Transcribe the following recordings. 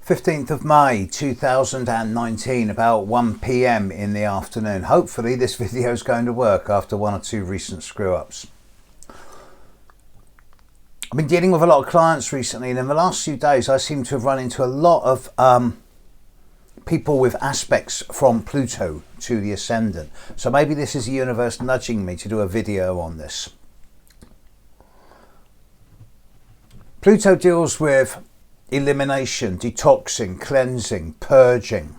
15th of May 2019, about 1 p.m. in the afternoon. Hopefully this video is going to work after one or two recent screw-ups. I've been dealing with a lot of clients recently, and in the last few days I seem to have run into a lot of people with aspects from Pluto to the Ascendant. So maybe this is the universe nudging me to do a video on this. Pluto deals with elimination, detoxing, cleansing, purging.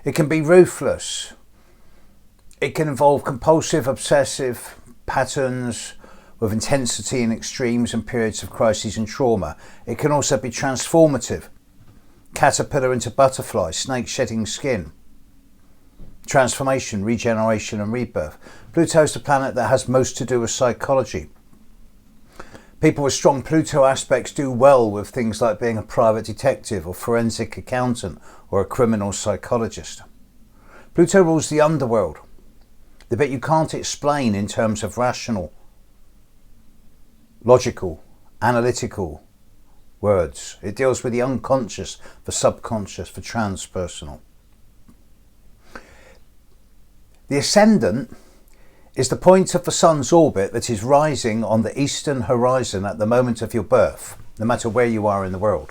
It can be ruthless. It can involve compulsive, obsessive patterns with intensity and extremes and periods of crises and trauma. It can also be transformative. Caterpillar into butterfly, snake shedding skin. Transformation, regeneration and rebirth. Pluto is the planet that has most to do with psychology. People with strong Pluto aspects do well with things like being a private detective or forensic accountant or a criminal psychologist. Pluto rules the underworld, the bit you can't explain in terms of rational, logical, analytical words. It deals with the unconscious, the subconscious, the transpersonal. The Ascendant is the point of the sun's orbit that is rising on the eastern horizon at the moment of your birth, no matter where you are in the world.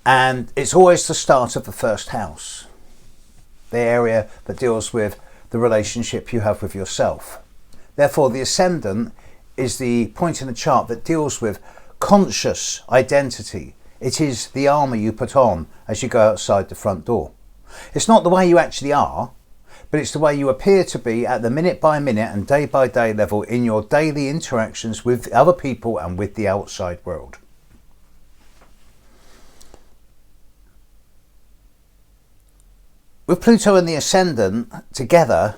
And it's always the start of the first house, the area that deals with the relationship you have with yourself. Therefore, the Ascendant is the point in the chart that deals with conscious identity. It is the armour you put on as you go outside the front door. It's not the way you actually are, but it's the way you appear to be at the minute by minute and day by day level in your daily interactions with other people and with the outside world. With Pluto and the Ascendant together,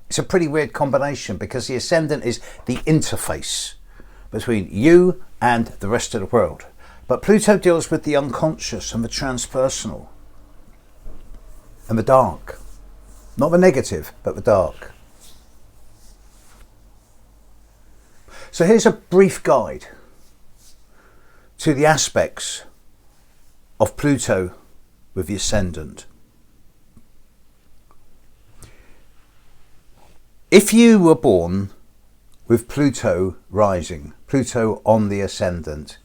it's a pretty weird combination because the Ascendant is the interface between you and the rest of the world. But Pluto deals with the unconscious and the transpersonal and the dark. Not the negative, but the dark. So here's a brief guide to the aspects of Pluto with the Ascendant. If you were born with Pluto rising, Pluto on the Ascendant,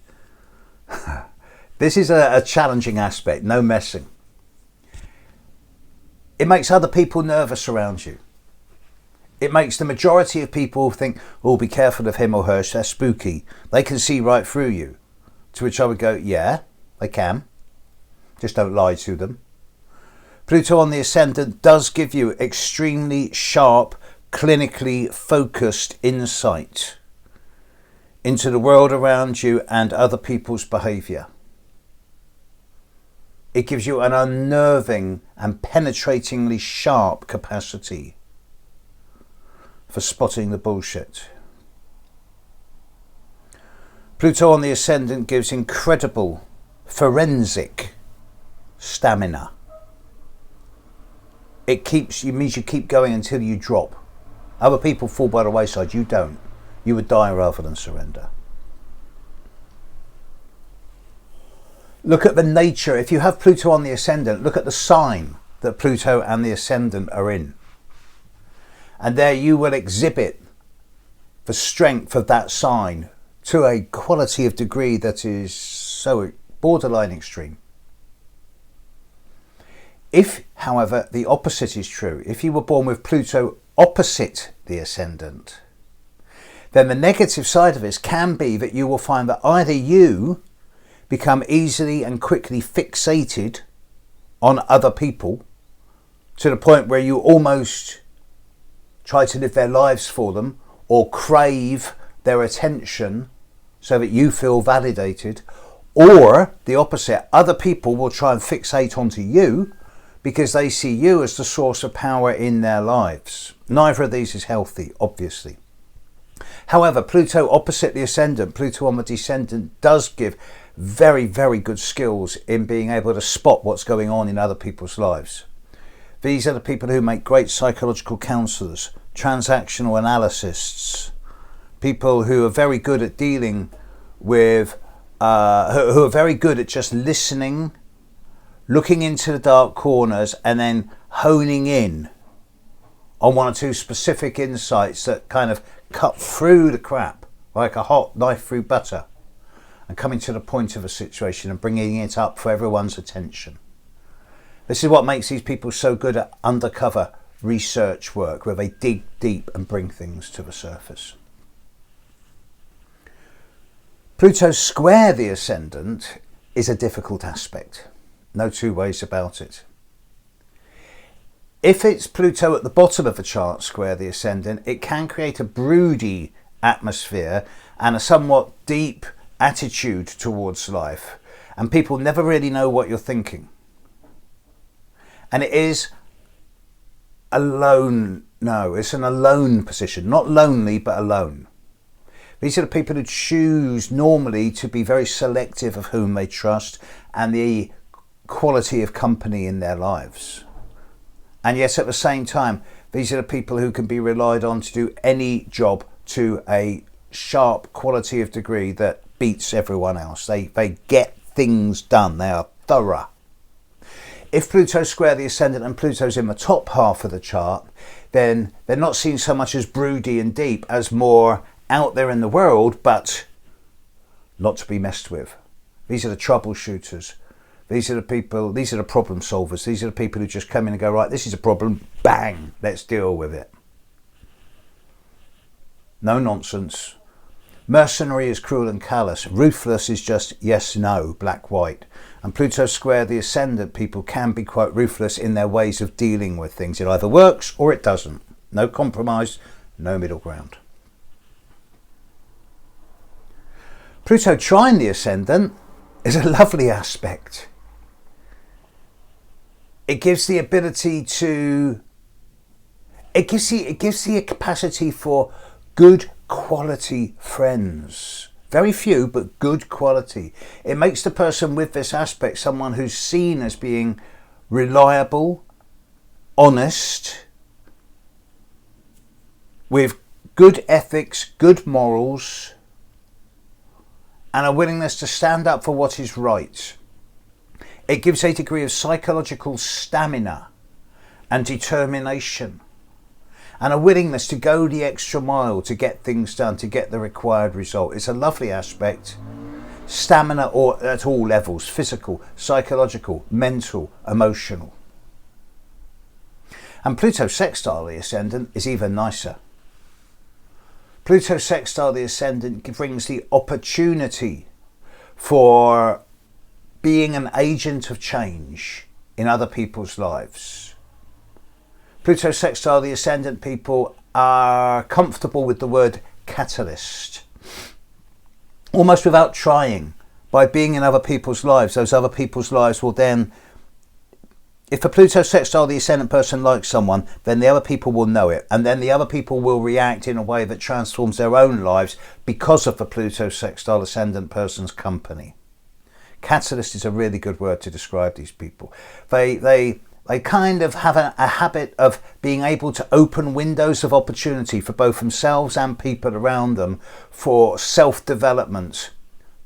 this is a challenging aspect, no messing. It makes other people nervous around you. It makes the majority of people think, oh, be careful of him or her, they're spooky. They can see right through you. To which I would go, yeah, they can. Just don't lie to them. Pluto on the Ascendant does give you extremely sharp, clinically focused insight into the world around you and other people's behaviour. It gives you an unnerving and penetratingly sharp capacity for spotting the bullshit. Pluto on the Ascendant gives incredible forensic stamina. It means you keep going until you drop. Other people fall by the wayside, you don't. You would die rather than surrender. Look at the nature. If you have Pluto on the Ascendant, look at the sign that Pluto and the Ascendant are in. And there you will exhibit the strength of that sign to a quality of degree that is so borderline extreme. If, however, the opposite is true, if you were born with Pluto opposite the Ascendant, then the negative side of this can be that you will find that either you become easily and quickly fixated on other people to the point where you almost try to live their lives for them or crave their attention so that you feel validated, or the opposite, other people will try and fixate onto you because they see you as the source of power in their lives. Neither of these is healthy, obviously. However, Pluto opposite the Ascendant, Pluto on the Descendant, does give very, very good skills in being able to spot what's going on in other people's lives. These are the people who make great psychological counsellors, transactional analysts, people who are very good at dealing with who are very good at just listening, looking into the dark corners, and then honing in on one or two specific insights that kind of cut through the crap like a hot knife through butter, and coming to the point of a situation and bringing it up for everyone's attention. This is what makes these people so good at undercover research work, where they dig deep and bring things to the surface. Pluto square the Ascendant is a difficult aspect. No two ways about it. If it's Pluto at the bottom of a chart square the Ascendant, it can create a broody atmosphere and a somewhat deep attitude towards life, and people never really know what you're thinking. And it is alone. No, it's an alone position, not lonely, but alone. These are the people who choose normally to be very selective of whom they trust and the quality of company in their lives. And yet at the same time, these are the people who can be relied on to do any job to a sharp quality of degree that beats everyone else. They get things done. They are thorough. If Pluto square the Ascendant and Pluto's in the top half of the chart, then they're not seen so much as broody and deep as more out there in the world, but not to be messed with. These are the troubleshooters. These are the people, these are the problem solvers. These are the people who just come in and go, right, this is a problem, bang, let's deal with it. No nonsense. Mercenary is cruel and callous. Ruthless is just yes, no, black, white. And Pluto square the Ascendant people can be quite ruthless in their ways of dealing with things. It either works or it doesn't. No compromise, no middle ground. Pluto trine the Ascendant is a lovely aspect. It gives the ability to, it gives the capacity for good quality friends. Very few, but good quality. It makes the person with this aspect someone who's seen as being reliable, honest, with good ethics, good morals, and a willingness to stand up for what is right. It gives a degree of psychological stamina and determination, and a willingness to go the extra mile to get things done, to get the required result. It's a lovely aspect. Stamina at all levels: physical, psychological, mental, emotional. And Pluto sextile the Ascendant is even nicer. Pluto sextile the Ascendant brings the opportunity for being an agent of change in other people's lives. Pluto sextile the Ascendant people are comfortable with the word catalyst, almost without trying. By being in other people's lives, those other people's lives will then, if a Pluto sextile the Ascendant person likes someone, then the other people will know it, and then the other people will react in a way that transforms their own lives because of the Pluto sextile Ascendant person's company. Catalyst is a really good word to describe these people. They kind of have a habit of being able to open windows of opportunity for both themselves and people around them for self-development,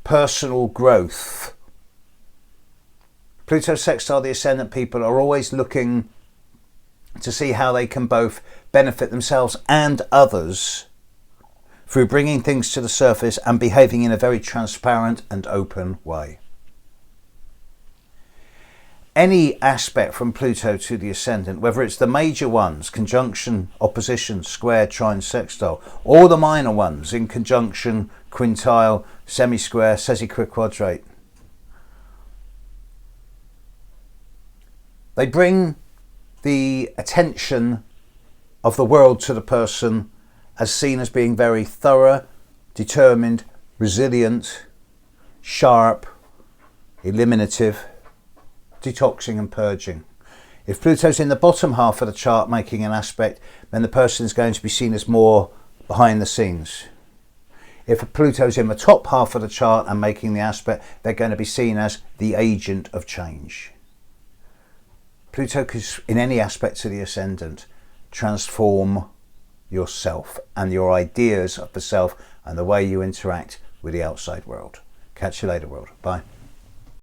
personal growth. Pluto sextile the Ascendant people are always looking to see how they can both benefit themselves and others through bringing things to the surface and behaving in a very transparent and open way. Any aspect from Pluto to the Ascendant, whether it's the major ones, conjunction, opposition, square, trine, sextile, or the minor ones in conjunction, quintile, semi-square, sesi-quadrate, they bring the attention of the world to the person as seen as being very thorough, determined, resilient, sharp, eliminative, detoxing and purging. If Pluto's in the bottom half of the chart making an aspect, then the person is going to be seen as more behind the scenes. If Pluto's in the top half of the chart and making the aspect, they're going to be seen as the agent of change. Pluto could, in any aspect to the Ascendant, transform yourself and your ideas of the self and the way you interact with the outside world. Catch you later, world. Bye.